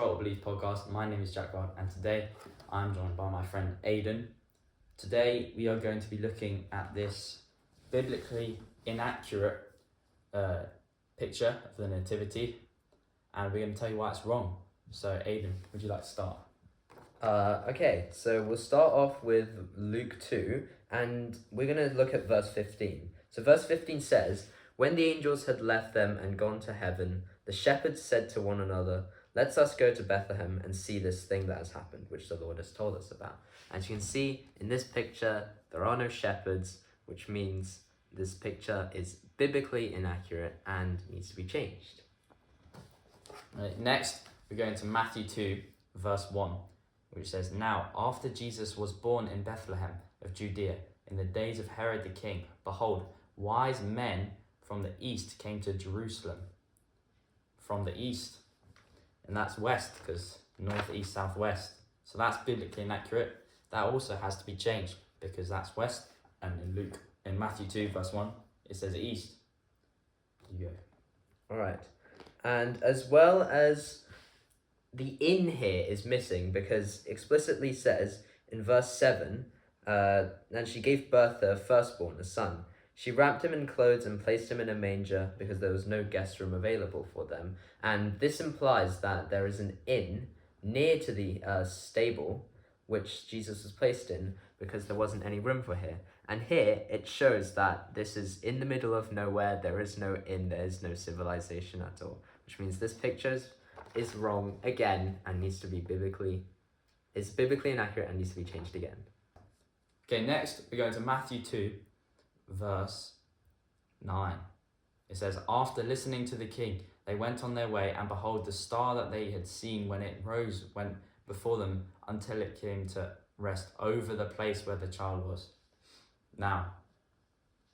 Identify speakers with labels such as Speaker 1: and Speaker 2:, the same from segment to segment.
Speaker 1: What Belief podcast. My name is Jack Rod, and today I'm joined by my friend Aedan. Today we are going to be looking at this biblically inaccurate picture of the Nativity, and we're going to tell you why it's wrong. So Aedan, would you like to start?
Speaker 2: Okay, so we'll start off with Luke 2, and we're going to look at verse 15. So verse 15 says, "When the angels had left them and gone to heaven, the shepherds said to one another, 'Let us go to Bethlehem and see this thing that has happened,'" which the Lord has told us about. As you can see in this picture, there are no shepherds, which means this picture is biblically inaccurate and needs to be changed.
Speaker 1: Right, next, we're going to Matthew 2, verse 1, which says, "Now, after Jesus was born in Bethlehem of Judea, in the days of Herod the king, behold, wise men from the east came to Jerusalem." From the east. And that's west, because north, east, southwest. So that's biblically inaccurate. That also has to be changed, because that's west. And in Matthew 2, verse 1, it says east. You go.
Speaker 2: Alright. And as well as the "in" here is missing, because explicitly says in verse 7, "And she gave birth to her firstborn, a son. She wrapped him in clothes and placed him in a manger because there was no guest room available for them." And this implies that there is an inn near to the stable which Jesus was placed in because there wasn't any room for him. And here it shows that this is in the middle of nowhere. There is no inn, there is no civilization at all, which means this picture is wrong again and needs to be biblically inaccurate and needs to be changed again.
Speaker 1: Okay, next we're going to Matthew 2, verse 9. It says, "After listening to the king, they went on their way, and behold, the star that they had seen when it rose went before them until it came to rest over the place where the child was." Now,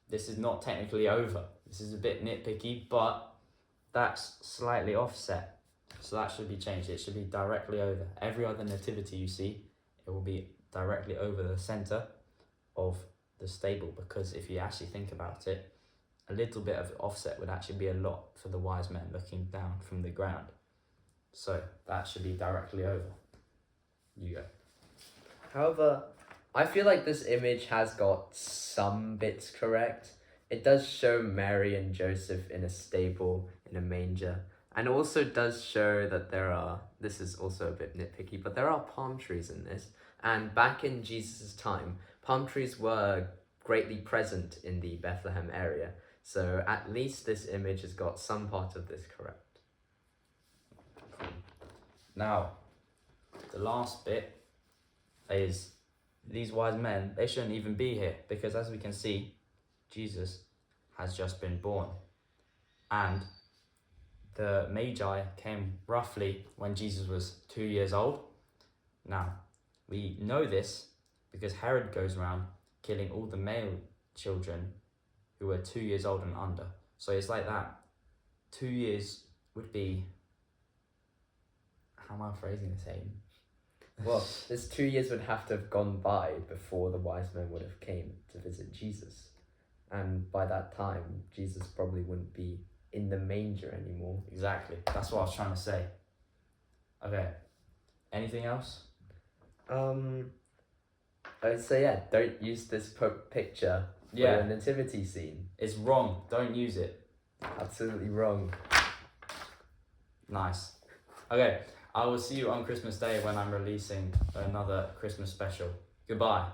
Speaker 1: this is not technically over. This is a bit nitpicky, but that's slightly offset. So that should be changed. It should be directly over. Every other nativity you see, it will be directly over the center of the stable, because if you actually think about it, a little bit of offset would actually be a lot for the wise men looking down from the ground. So that should be directly over. You go.
Speaker 2: However, I feel like this image has got some bits correct. It does show Mary and Joseph in a stable, in a manger, and also does show that this is also a bit nitpicky, but there are palm trees in this. And back in Jesus' time, palm trees were greatly present in the Bethlehem area. So at least this image has got some part of this correct.
Speaker 1: Now, the last bit is these wise men, they shouldn't even be here, because as we can see, Jesus has just been born. And the Magi came roughly when Jesus was 2 years old. Now, we know this because Herod goes around killing all the male children who were 2 years old and under. So it's like that. 2 years would be... How am I phrasing this, Aiden?
Speaker 2: Well, this 2 years would have to have gone by before the wise men would have came to visit Jesus. And by that time, Jesus probably wouldn't be in the manger anymore.
Speaker 1: Exactly. That's what I was trying to say. Okay. Anything else?
Speaker 2: So yeah, don't use this picture for a nativity scene.
Speaker 1: It's wrong. Don't use it.
Speaker 2: Absolutely wrong.
Speaker 1: Nice. Okay. I will see you on Christmas Day when I'm releasing another Christmas special. Goodbye.